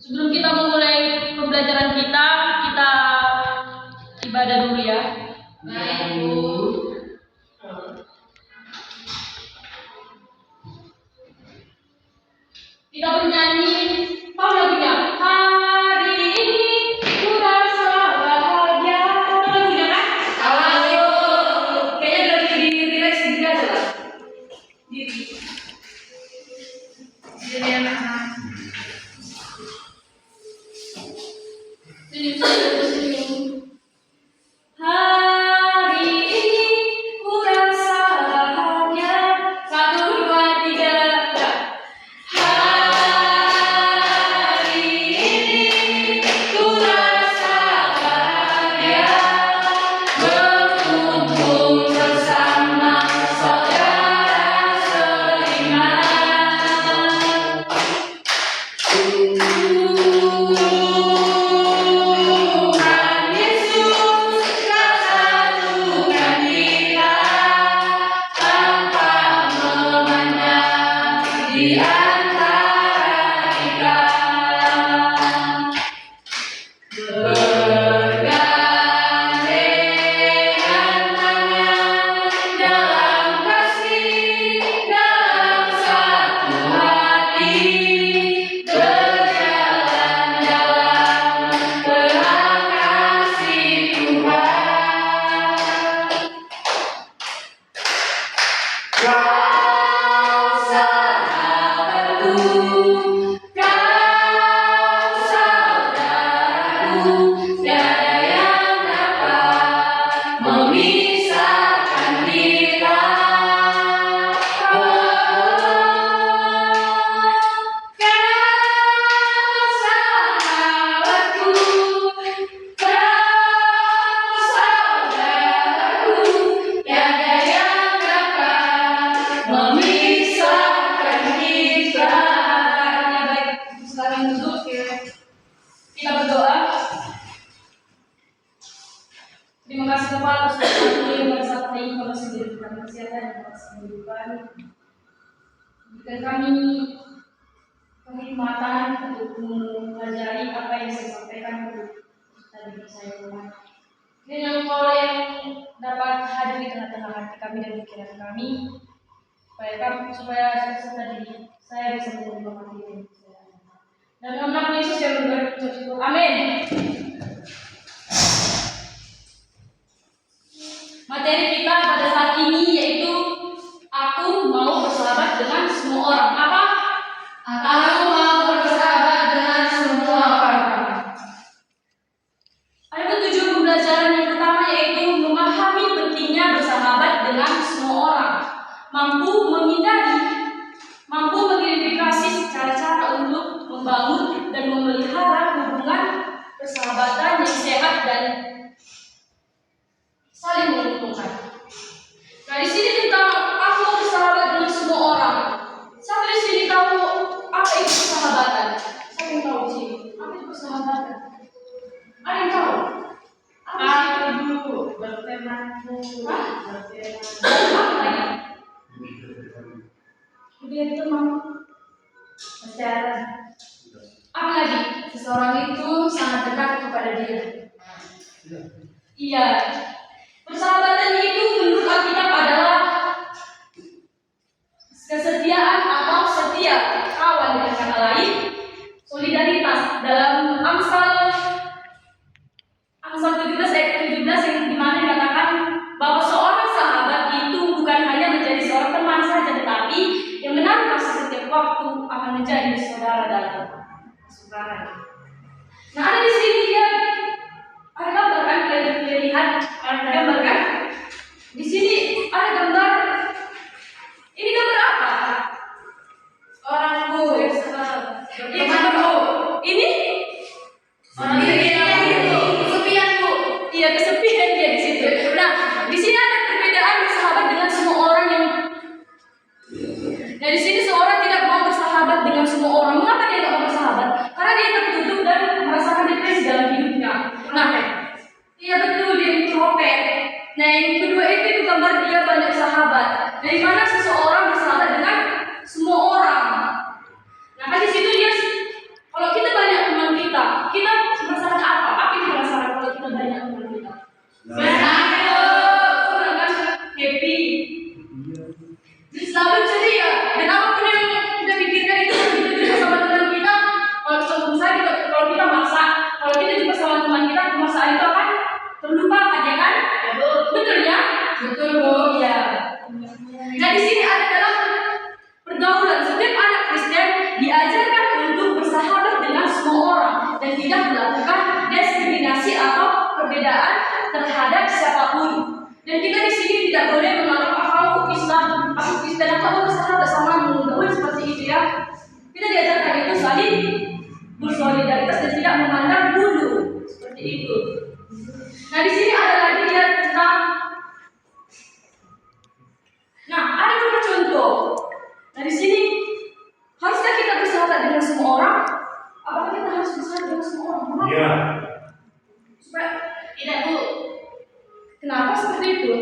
Sebelum kita memulai pembelajaran kita ibadah dulu ya. Baik, Bu. Kita bernyanyi, tahu lagunya? Hari ini ku rasa bahagia. Tahu lagunya kan? Ayo. Kayaknya lagi di relax juga aja lah. Jadi anak-anak. Senyum. Hari ini ku rasa bahagia. 1, 2, 3, ya. Hari ini ku rasa bahagia berkumpul bersama saudara seiman. Tuhan Yesus telah satukan kita tanpa memandang di antara kita. Bergandengan tangan dalam kasih, dalam satu hati, berjalan dalam terang kasih Tuhan. Kau sahabatku, kau saudaraku, tiada yang dapat memisahkan kita. Kau sahabatku, kau saudaraku, tiada yang dapat memisahkan kita. Ya baik, sekarang duduk ya. Kita berdoa. Terima kasih Bapak atas waktu yang pada saat ini kau masih diberikan kesehatan dan kasih kehidupan. Berikan kami kehikmatan untuk mempelajari apa yang saya sampaikan untuk tadi saya Tuhan. Dan Engkau yang dapat hadir di tengah-tengah hati kami dan pikiran kami, supaya tadi saya bisa menerima materi yang saya. Dan nama Yesus yang berkata, amin. Materi kita pada saat ini yaitu aku mau bersahabat dengan semua orang. Apa? Aku mau bersahabat dengan semua orang. Ada tujuan pembelajaran yang pertama yaitu memahami pentingnya bersahabat dengan semua orang, mampu mengidentifikasi cara-cara untuk membangun dan memelihara hubungan persahabatan yang sehat dan saling menguntungkan. Nah, di sini tentang aku bersahabat dengan semua orang. Siapa di sini tahu apa itu persahabatan? Siapa yang tahu di sini? Apa itu persahabatan? Ada yang tahu? Apa Aku berteman. apa lagi? Lebih teman. Pacaran. Apa lagi? Seseorang itu sangat dekat kepada dia. Iya. Persahabatan itu menurut Alkitab adalah kesetiaan atau setia kawan, dengan kata lain solidaritas. Dalam Amsal 17 ayat 17 yang dimana dikatakan bahwa seorang sahabat itu bukan hanya menjadi seorang teman saja, tetapi yang menaruh kasih setiap waktu akan menjadi saudara dalam kesukaran. Nah, ada di sini dia ada gambar kan, kita lihat ada gambar kan? Di sini ada gambar. Ini gambar apa? Orang Bu. Ini gambar Bu. Ini Orang itu. kesepian Bu. Iya, kesepian dia di situ. Nah, di sini ada perbedaan bersahabat dengan semua orang yang. Nah, di sini seorang tidak mau bersahabat dengan semua orang. Mengapa dia tidak mau bersahabat? Karena dia tertutup dan merasakan depresi dalam hidupnya. Nah, iya betul, dia introvert. Nah, yang kedua itu gambar dia banyak sahabat. Dari mana seseorang bersahabat dengan semua orang? Nah, kan di situ dia tidak melakukan diskriminasi atau perbedaan terhadap siapapun. Dan kita di sini tidak boleh menganggap aku Islam, aku Kristen, aku bersahabat samamu. Tidak boleh seperti itu ya. Kita diajarkan itu saling bersolidaritas dan tidak memandang bulu seperti itu. Nah di sini ada lagi dia tentang, nah ada beberapa contoh. Nah di sini haruskah kita bersahabat dengan semua orang? Apakah kita harus bersahabat dengan semua orang? Iya. Supaya Tidak, Bu. kenapa seperti itu?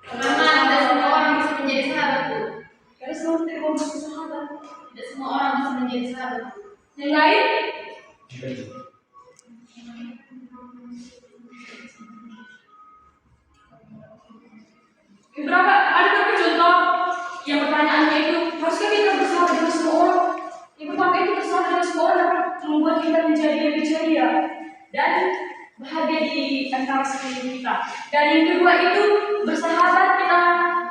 Karena tidak semua orang bisa menjadi sahabat, Bu. Karena selalu tidak mau bersahabat. Tidak semua orang bisa menjadi sahabat, Bu. Yang lain? Ada beberapa contoh yang pertanyaannya itu, haruskah kita bersahabat dengan semua orang? Yang pertama itu bersahabat dengan semua orang dapat membuat kita menjadi lebih ceria dan bahagia di antara sekeliling kita. Dan yang kedua itu bersahabat kita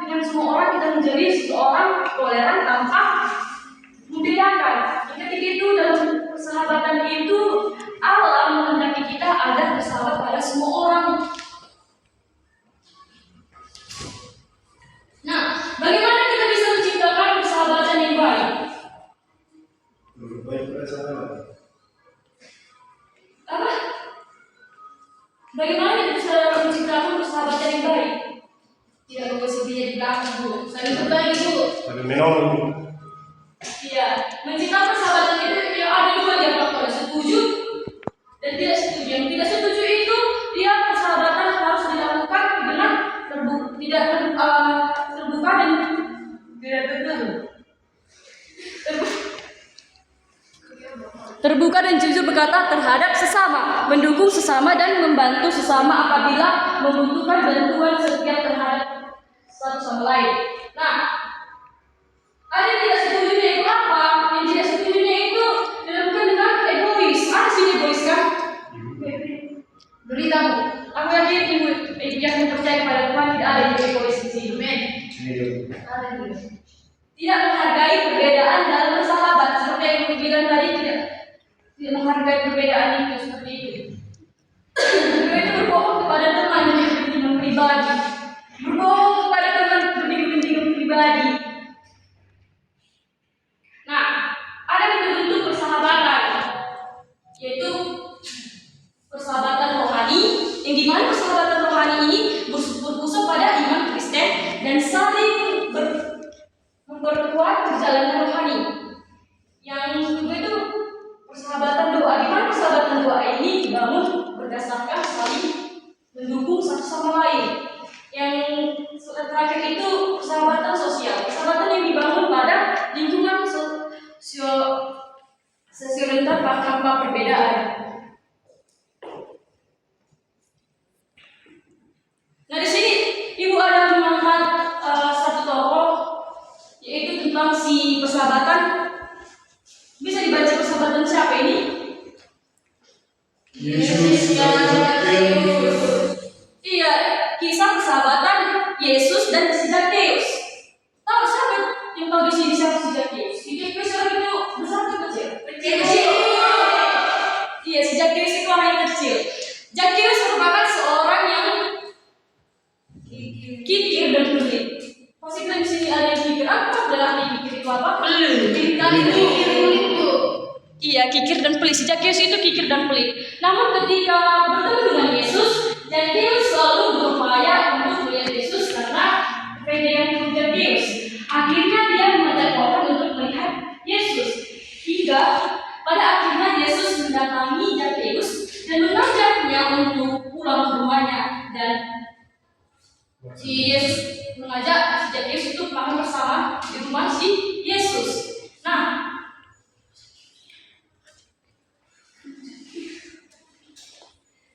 dengan semua orang, kita menjadi seorang toleran tanpa membedakan. Yang ketiga itu dalam persahabatan itu Allah menghendaki kita agar bersahabat pada semua orang. Nah, bagaimana kita bisa menciptakan persahabatan yang baik? Apa? Bagaimana kita bisa menciptakan persahabatan yang baik? Tidak bersedia di belakang, Bu. Saling berbagi, Bu. Ada minum. Iya, menciptakan persahabatan itu ya ada dua dia faktor, setuju dan tidak setuju. Yang tidak setuju itu dia persahabatan harus dilakukan dengan tidak terbuka dan tidak terbuka dan jujur berkata terhadap sesama, mendukung sesama dan membantu sesama apabila membutuhkan bantuan setiap terhadap satu sama lain. Nah, ada yang tidak setuju itu apa? Yang tidak setuju itu dilakukan dengan egois. Ada sih egois kan? Berita, Bu. Aku yakin ibu yang percaya kepada Tuhan tidak ada yang egois di sini. Amin. Ada juga. Tidak menghargai perbedaan dalam bersahabat, seperti yang aku bilang tadi, tidak menghargai perbedaan itu seperti itu. Kedua itu berbohong kepada teman demi kepentingan pribadi. Berbohong kepada teman demi kepentingan pribadi. Nah, ada bentuk-bentuk persahabatan, yaitu persahabatan rohani, yang dimana persahabatan rohani ini berpusat pada iman Kristen dan saling memperkuat perjalanan rohani. Yang kedua itu persahabatan doa, di mana persahabatan doa ini dibangun berdasarkan saling mendukung satu sama lain. Yang terakhir itu persahabatan sosial, persahabatan yang dibangun pada lingkungan sosial tanpa perbedaan. Nah di sini ibu ada mengangkat satu tokoh, yaitu tentang si persahabatan. Bisa dibaca persahabatan siapa ini? Yesus dan Zakheus. Iya, kisah persahabatan Yesus dan si Zakheus. Tahu siapa yang tahu di sini siapa si Zakheus? Si Zakheus orang itu besar atau kecil? Kecil. Iya, si Zakheus itu orang yang kecil. Zakheus merupakan seorang yang kikir dan pelit. Pasti kan di sini ada yang kikir. Apa adalah kikir itu apa? Pelit. Iya, kikir dan pelit. Si Zakheus itu kikir dan pelit. Namun ketika bertemu dengan Yesus, Zakheus selalu berupaya untuk melihat Yesus karena kepedean Zakheus. Akhirnya dia mengajak orang untuk melihat Yesus. Hingga pada akhirnya Yesus mendatangi Zakheus dan mengajaknya untuk pulang ke rumahnya. Dan si Yesus mengajak si Zakheus untuk makan bersama di rumah si Yesus. Nah,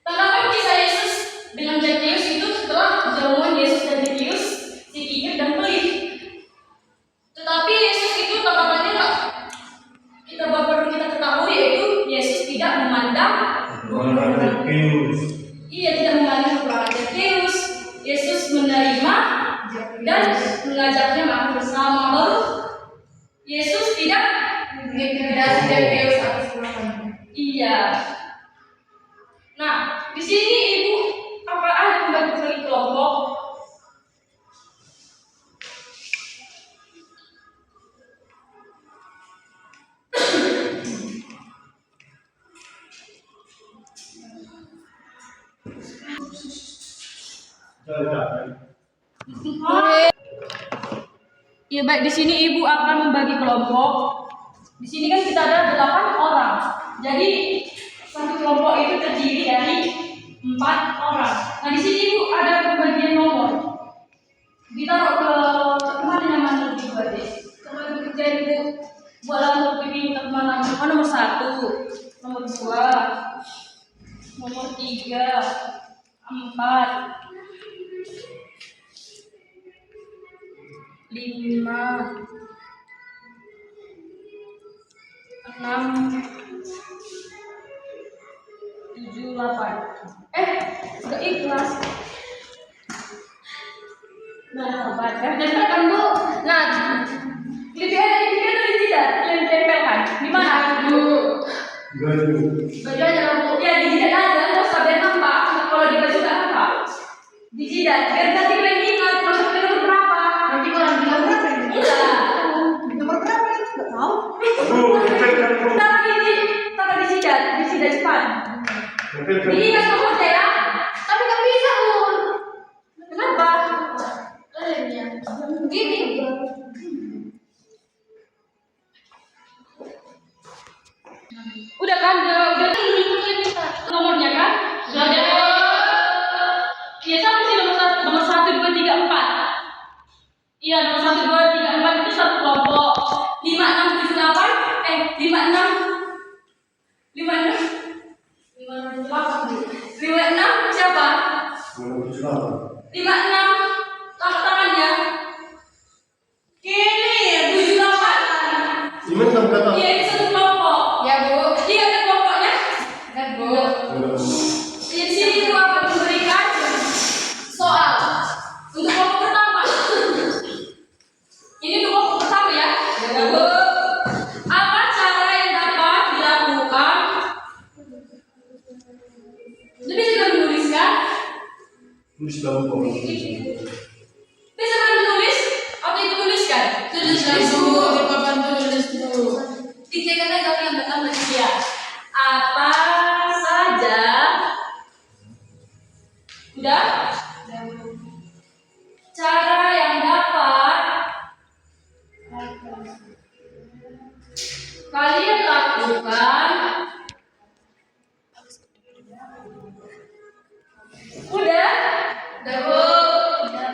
tanggapan kisah Yesus dengan Zakheus itu setelah perjamuan Yesus dan Zakheus, si kikir dan pelit. Tetapi Yesus itu tanggapannya perlu kita ketahui, yaitu Yesus tidak memandang Iya, tidak memandang kekurangan Zakheus. Yesus menerima dan mengajaknya makan bersama. Baru Yesus tidak mengintimidasi Zakheus atas kekurangannya. Iya. sini ibu apa ada membagi kelompok? Ya baik, di sini ibu akan membagi kelompok. Di sini kan kita ada 8 orang. Jadi satu kelompok itu terdiri dari 4 orang. Nah di sini ibu ada pembagian nomor. Ditaruh ke mana namanya lebih buat deh. Coba kerja ibu buat nomor pipi mana? Oh, nomor 1, nomor 2, nomor 3, 4, 5, 6, 7, 8. Gak ikhlas. Nah, sabar. Kan bu. Nah, lebih ada tidak yang ditempelkan. Di mana bu? Baju aja bu. Ya di jidat aja. Terus sampai nampak. Kalau di baju nggak nampak. Di jidat. Biar nanti kalian ingat masuk ke nomor berapa. Nanti orang bilang berapa ini? Enggak. Nomor berapa itu nggak tahu. Taruh di jidat cepat. Ini ingat nomornya ya. Tapi nggak bisa Un. Kenapa? Lainnya. Begini. Udah kan? Udah nomornya kan? Sudah ada. Iya sama sih nomor 1, 2, 3, 4. Iya nomor 1, 2, 3, 4 itu satu kelompok. 5, 6, 7, 8. 5, 6, 56 siapa? 56 angkat tangannya. Kini 78. Iya itu satu kelompok. Ya bu. Iya ada kelompoknya. Dan bu. Di sini itu akan memberikan soal untuk kelompok pertama. Ini untuk kelompok pertama ya. Bu. Apa cara yang dapat dilakukan? Jadi sudah menuliskan? Bisa kan menulis atau itu tuliskan? Tuliskan bu. Di papan tulis bu. Dicekkan aja yang benar ya. Apa saja? Udah? Cara yang dapat kalian lakukan. Udah?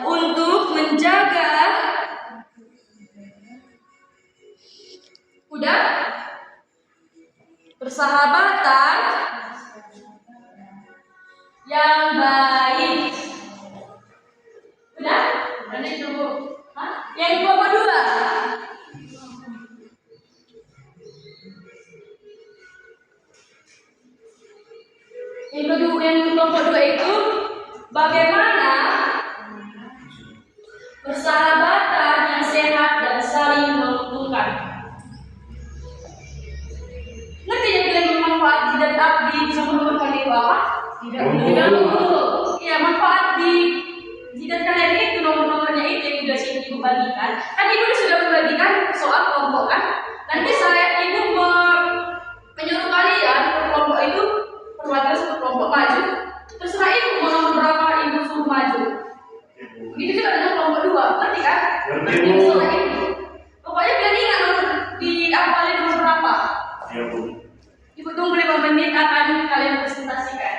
Untuk menjaga. Udah? Persahabatan yang baik. Udah? Ada itu bu. Yang kelompok 2. Yang kelompok 2 itu bagaimana persahabatan yang sehat dan saling menguntungkan. Ngerti ya bilang manfaat jidat abdi bisa menguntungkan itu apa? Tidak dulu. Ya manfaat di jidat kalian itu nomor-nomornya itu yang sudah sini ibu bagikan. Kan ibu sudah membagikan soal kelompok kan? Nanti ibu menyuruh kalian per kelompok itu perwakilan satu kelompok maju. Terserah ibu mau nomor berapa ibu suruh maju. Begitu juga dengan kelompok 2, ngerti kan? Nanti terserah ibu. Pokoknya kalian ingat nomor di awalnya nomor berapa? Iya bu. Ibu tunggu 5 menit akan kalian presentasikan.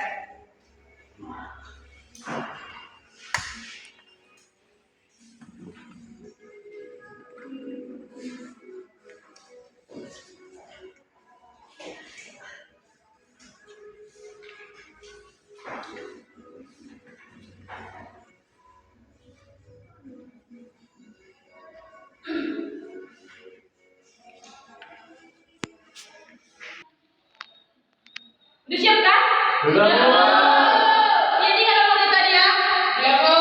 Udah siap kan? Sudah. Jadi kalau mau tadi ya. Ya bu.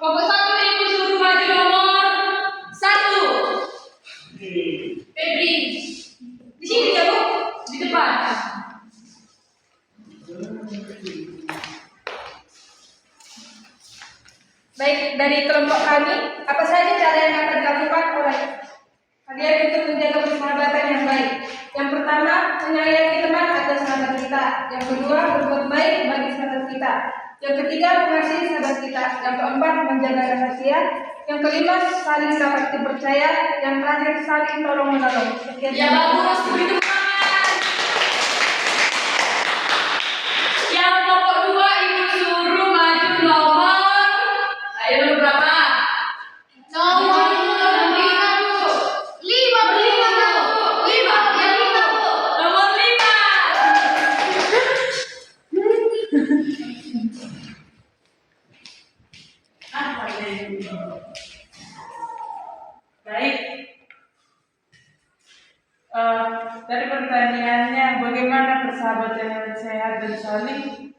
Kelompok 1 ibu suruh maju nomor 1. Febri. Di sini ya bu, di depan. Baik, dari kelompok kami, apa saja cara yang akan dilakukan oleh kalian untuk menjaga persahabatan yang baik? Yang pertama, menyayangi teman atau sahabat kita. Yang kedua, berbuat baik bagi sahabat kita. Yang ketiga, mengasihi sahabat kita. Yang keempat, menjaga rahasia. Yang kelima, saling dapat dipercaya. Yang terakhir, saling tolong menolong. Sekian. Ya bagus, begitu banget. Yang nomor 2 ibu suruh maju nomor. Ayo nomor berapa? Nomor 5, Bu. 5, Bu. 5. Nomor 5. Baik. Dari pertanyaannya, bagaimana persahabatan yang sehat dan saling?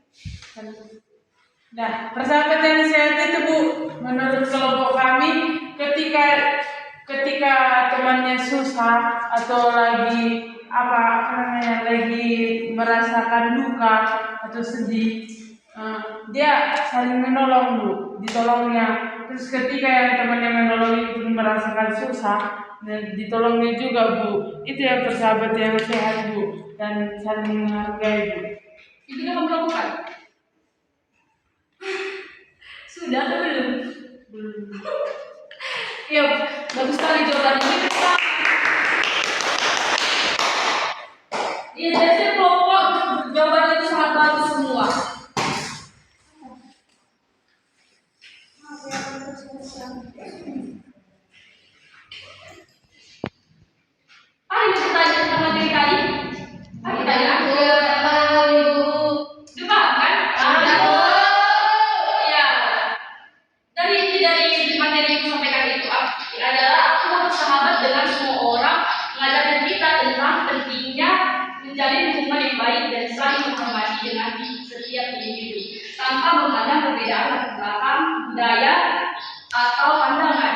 Nah, persahabatan yang sehat itu, Bu, menurut kelompok kami, ketika temannya susah atau lagi lagi merasakan duka atau sedih, dia saling menolong, Bu, ditolongnya. Terus ketika yang temannya menolong itu merasakan susah, dan ditolongnya juga, Bu. Itu yang persahabatan yang sehat, Bu, dan saling menghargai, Bu. Itu yang kamu lakukan? Sudah atau belum? Belum. Ya, bagus sekali jawabannya. Iya, jadi kelompok jawabannya itu sangat bagus semua. Ada yang bertanya tentang materi tadi? Ada pertanyaan? Udah paham kan? Ya. Dari materi yang sampaikan itu adalah aku bersahabat dengan semua orang, mengajarkan kita tentang pentingnya menjalin hubungan yang baik dan saling menghormati dengan setiap individu tanpa memandang perbedaan latar belakang, budaya, atau pandangan.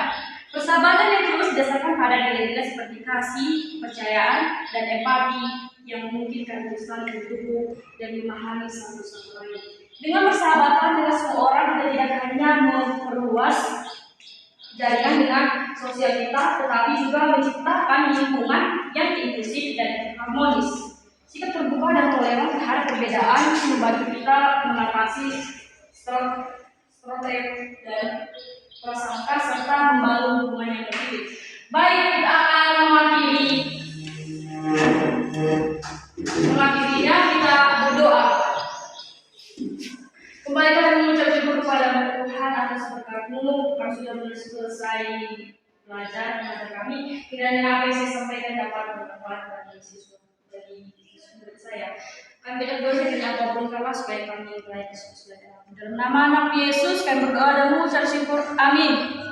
Persahabatan yang terus didasarkan pada nilai-nilai seperti kasih, kepercayaan, dan empati yang memungkinkan untuk saling mendukung dan memahami satu sama lain. Dengan bersahabatan dengan semua orang, kita tidak hanya memperluas jaringan dengan sosial kita, tetapi juga menciptakan lingkungan yang inklusif dan harmonis. Sikap terbuka dan toleran terhadap perbedaan membantu kita mengatasi stereotip dan prasangka serta membangun hubungan yang positif. Baik, kita akan mengakhirinya, kita berdoa. Kembali kita mengucap syukur kepada Tuhan atas berkat-Mu, kami sudah selesai belajar mengajar kami. Kiranya apa yang saya sampaikan dapat bermanfaat bagi siswa murid saya. Kami berdoa dengan apapun kalah supaya kami melayani Yesus. Dalam nama anak Yesus kami berdoa dan mengucap syukur. Amin.